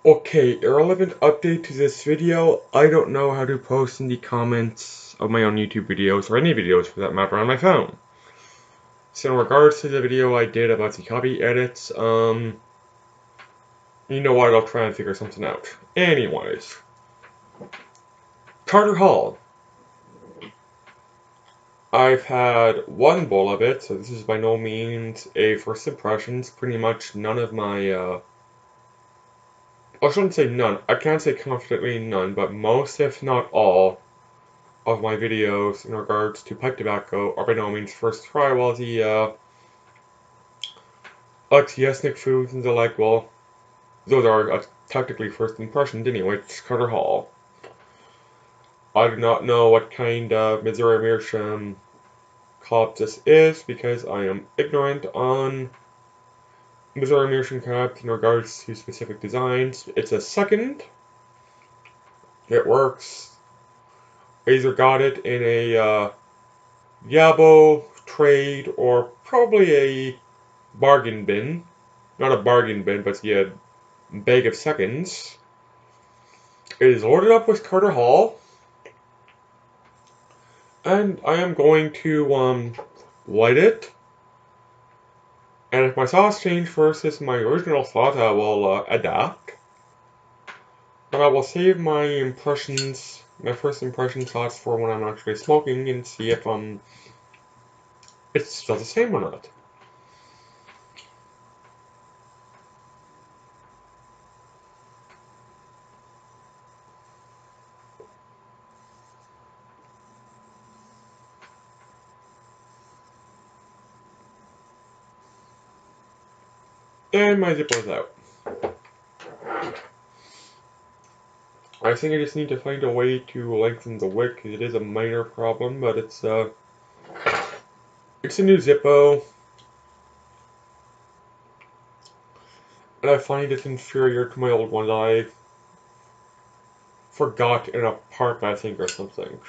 Okay, irrelevant update to this video. I don't know how to post in the comments of my own YouTube videos, or any videos for that matter, on my phone. So in regards to the video I did about the copy edits, you know what, I'll try and figure something out. Anyways. Carter Hall. I've had one bowl of it, so this is by no means a first impressions. Pretty much none of my, I shouldn't say none, I can't say confidently none, but most, if not all, of my videos in regards to pipe tobacco are by no means first try, while the ethnic foods and the like, well, those are technically first impressions anyway. It's Carter Hall. I do not know what kind of Missouri Meerschaum cup this is because I am ignorant on Missouri Meerschaum cups in regards to specific designs. It's a second. It works. I either got it in a Yabo trade or probably a bargain bin. Not a bargain bin, but a bag of seconds. It is loaded up with Carter Hall. And I am going to light it. And if my thoughts change versus my original thought, I will adapt. But I will save my impressions, my first impression thoughts for when I'm actually smoking and see if it's still the same or not. And my Zippo's out. I think I just need to find a way to lengthen the wick. It is a minor problem, but it's a new Zippo. And I find it inferior to my old one that I forgot in a park, I think, or something.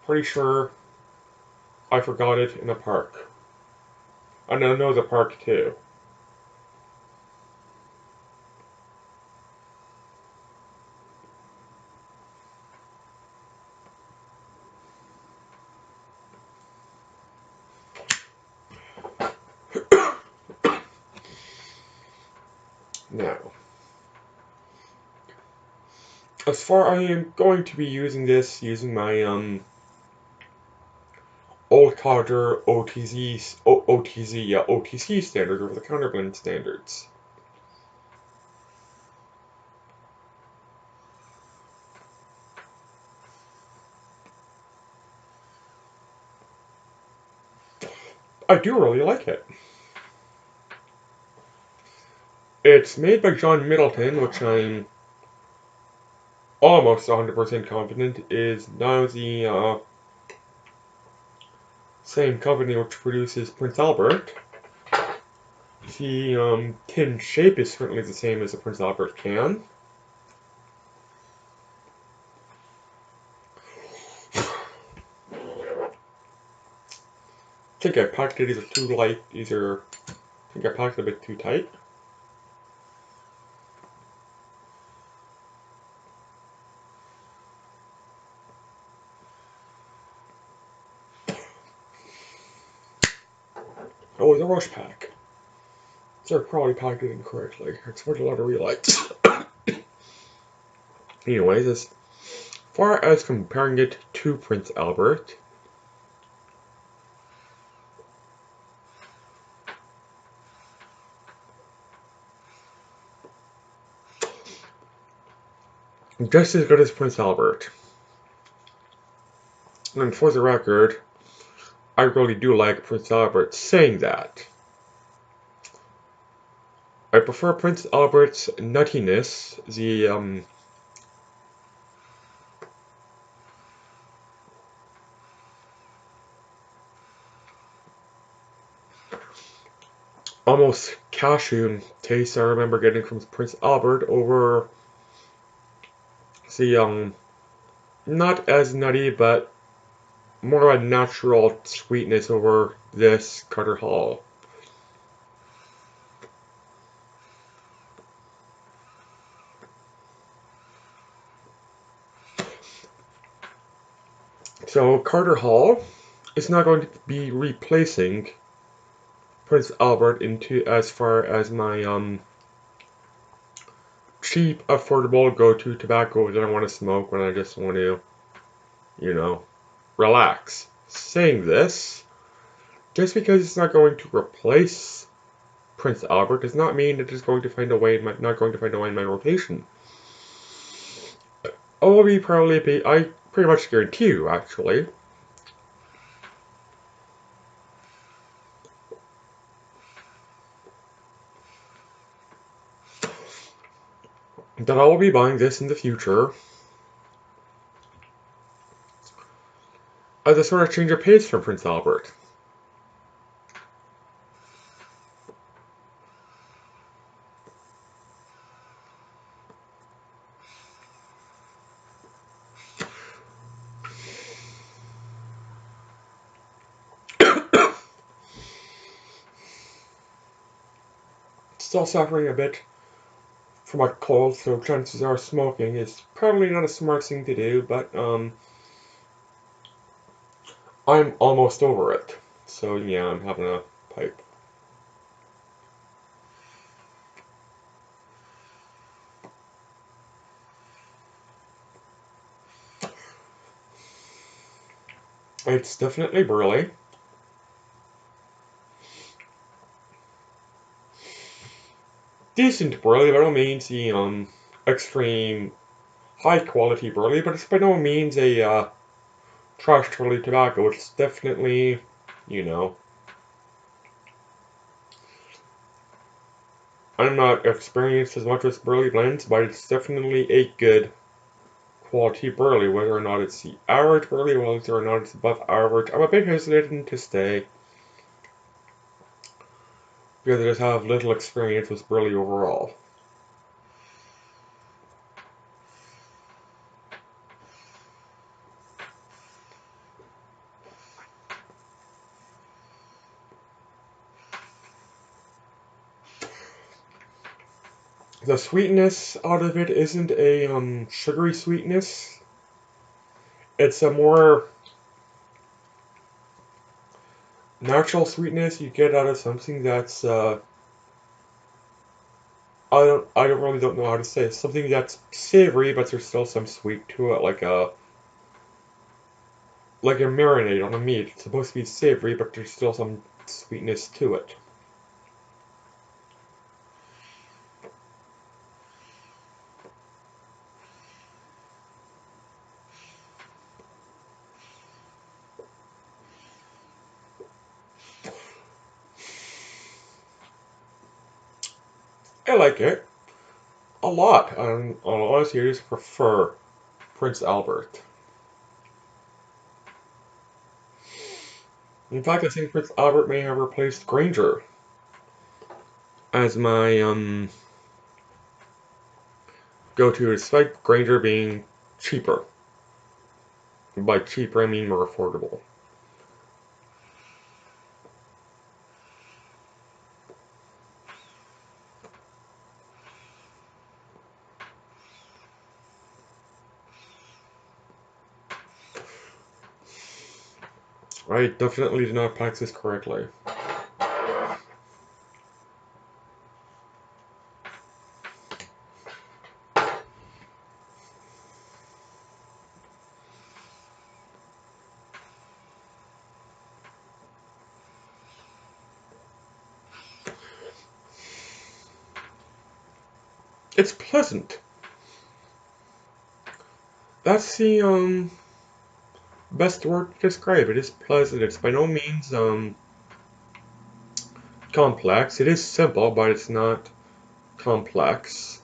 Pretty sure I forgot it in a park. And I know the park too. Now, as far I am going to be using this using my old Codger OTC standard over the counterblend standards. I do really like it. It's made by John Middleton, which I'm almost 100% confident is now the same company which produces Prince Albert. The tin shape is certainly the same as the Prince Albert can. I think I packed it either too light, I think I packed it a bit too tight. Oh, the rush pack. So I probably packed it incorrectly. I expected a lot of relights. Anyways, as far as comparing it to Prince Albert, just as good as Prince Albert. And for the record, I really do like Prince Albert. Saying that, I prefer Prince Albert's nuttiness, the almost cashew taste I remember getting from Prince Albert over the not as nutty but more of a natural sweetness over this Carter Hall. So Carter Hall is not going to be replacing Prince Albert into as far as my cheap, affordable go-to tobacco that I want to smoke when I just want to, you know, relax. Saying this, just because it's not going to replace Prince Albert does not mean it is going to find a way in my, not going to find a way in my rotation. I pretty much guarantee you, actually, that I will be buying this in the future as a sort of change of pace from Prince Albert. Still suffering a bit from a cold, so chances are smoking is probably not a smart thing to do, but I'm almost over it. So yeah, I'm having a pipe. It's definitely burly. Decent burly, by no means the extreme high quality burly, but it's by no means a trash burly tobacco. It's definitely, you know, I'm not experienced as much with burly blends, but it's definitely a good quality burly. Whether or not it's the average burly, whether or not it's above average, I'm a bit hesitant to say because I just have little experience with burly overall. The sweetness out of it isn't a sugary sweetness. It's a more natural sweetness you get out of something that's I don't really don't know how to say it. Something that's savory, but there's still some sweet to it, like a marinade on a meat. It's supposed to be savory, but there's still some sweetness to it. I like it a lot. And honestly, I just prefer Prince Albert. In fact, I think Prince Albert may have replaced Granger as my go-to, despite Granger being cheaper. By cheaper, I mean more affordable. I definitely did not practice correctly. It's pleasant. That's the best word to describe it. It's pleasant. It's by no means complex. It is simple, but it's not complex.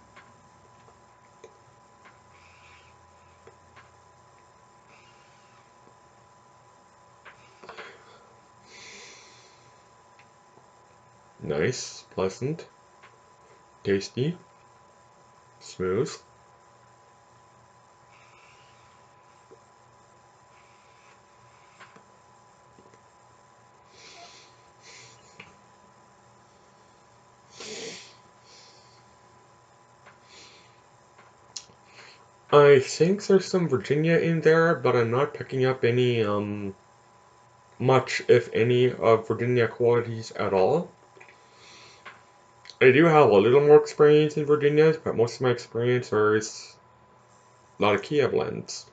Nice, pleasant, tasty, smooth. I think there's some Virginia in there, but I'm not picking up any, much, if any, of Virginia qualities at all. I do have a little more experience in Virginia, but most of my experience is a lot of Kia blends.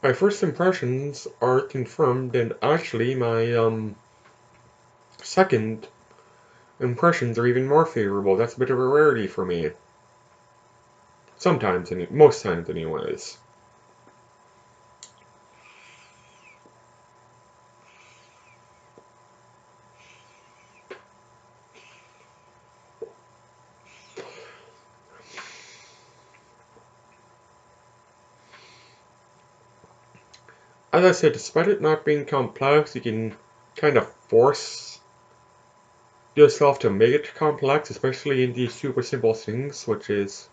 My first impressions are confirmed, and actually my second impressions are even more favorable. That's a bit of a rarity for me. Sometimes, most times anyways. As I said, despite it not being complex, you can kind of force yourself to make it complex, especially in these super simple things, which is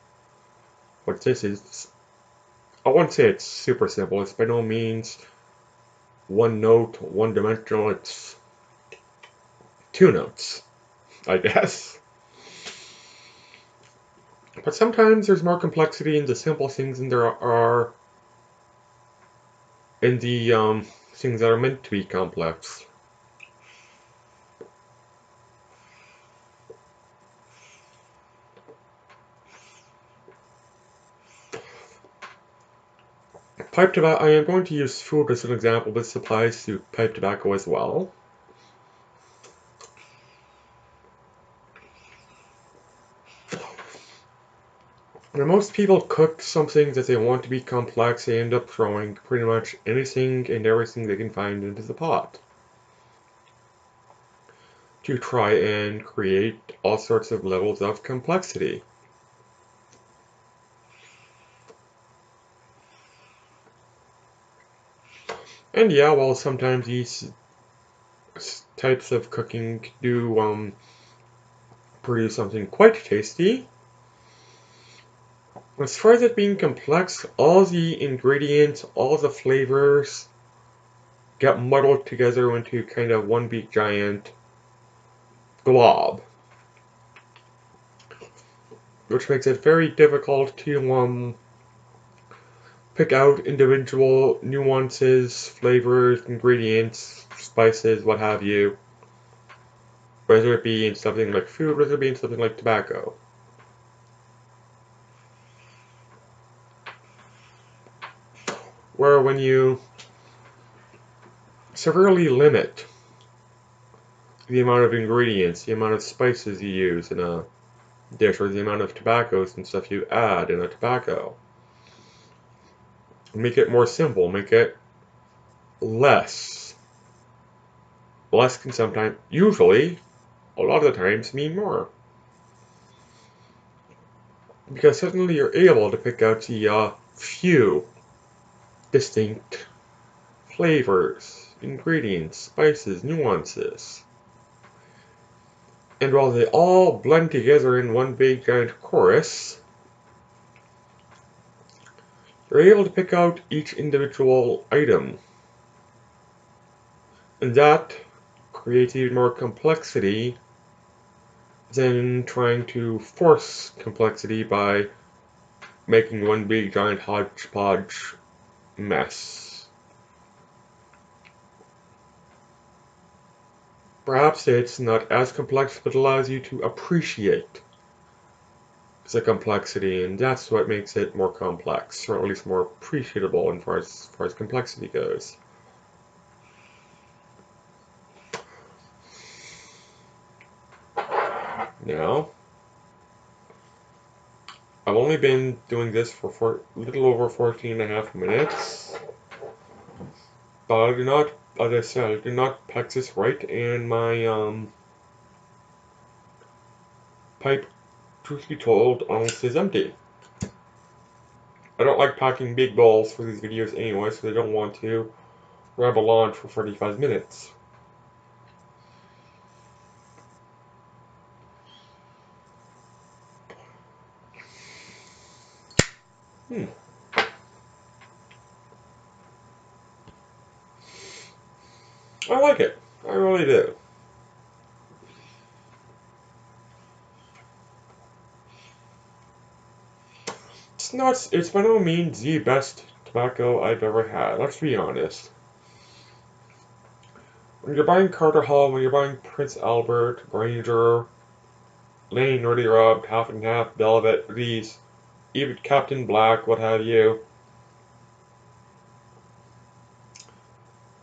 what this is. I wouldn't say it's super simple. It's by no means one note, one dimensional. It's two notes, I guess. But sometimes there's more complexity in the simple things than there are in the things that are meant to be complex. Pipe tobacco. I am going to use food as an example. This applies to pipe tobacco as well. When most people cook something that they want to be complex, they end up throwing pretty much anything and everything they can find into the pot to try and create all sorts of levels of complexity. And yeah, while sometimes these types of cooking do produce something quite tasty, as far as it being complex, all the ingredients, all the flavors get muddled together into kind of one big giant glob, which makes it very difficult to pick out individual nuances, flavors, ingredients, spices, what have you, whether it be in something like food, whether it be in something like tobacco. Where when you severely limit the amount of ingredients, the amount of spices you use in a dish, or the amount of tobaccos and stuff you add in a tobacco, make it more simple, make it less. Less can sometimes, usually, a lot of the times, mean more. Because suddenly you're able to pick out the few distinct flavors, ingredients, spices, nuances. And while they all blend together in one big giant chorus, you're able to pick out each individual item. And that creates even more complexity than trying to force complexity by making one big giant hodgepodge mess. Perhaps it's not as complex, but allows you to appreciate the complexity, and that's what makes it more complex, or at least more appreciable as far as complexity goes. Now, I've only been doing this for a little over 14 and a half minutes, but I do not, as I said, I do not pack this right, and my pipe, truth be told, almost is empty. I don't like packing big balls for these videos anyway, so I don't want to ramble on for 45 minutes. Hmm. I like it. I really do. It's not. It's by no means the best tobacco I've ever had. Let's be honest. When you're buying Carter Hall, when you're buying Prince Albert, Ranger, Lane, Ready Rubbed, Half and Half, Velvet, these, even Captain Black, what have you,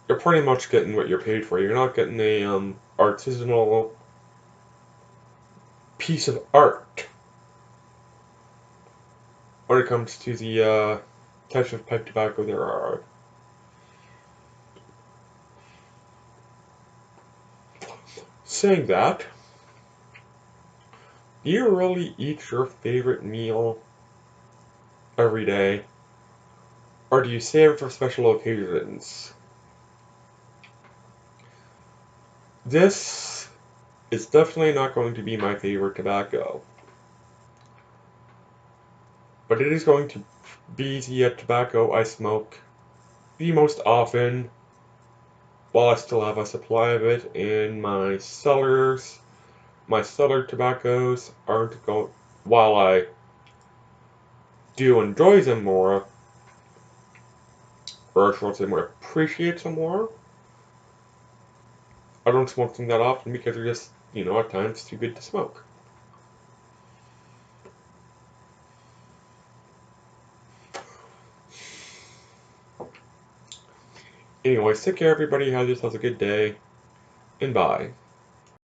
you're pretty much getting what you're paid for. You're not getting a artisanal piece of art when it comes to the types of pipe tobacco there are. Saying that, do you really eat your favorite meal every day, or do you save it for special occasions? This is definitely not going to be my favorite tobacco, but it is going to be the tobacco I smoke the most often while I still have a supply of it in my cellars. My cellar tobaccos aren't going. While I do enjoy them more, or I should say more appreciate them more, I don't smoke them that often because they're just, at times too good to smoke. Anyways, take care everybody, have yourselves a good day, and bye.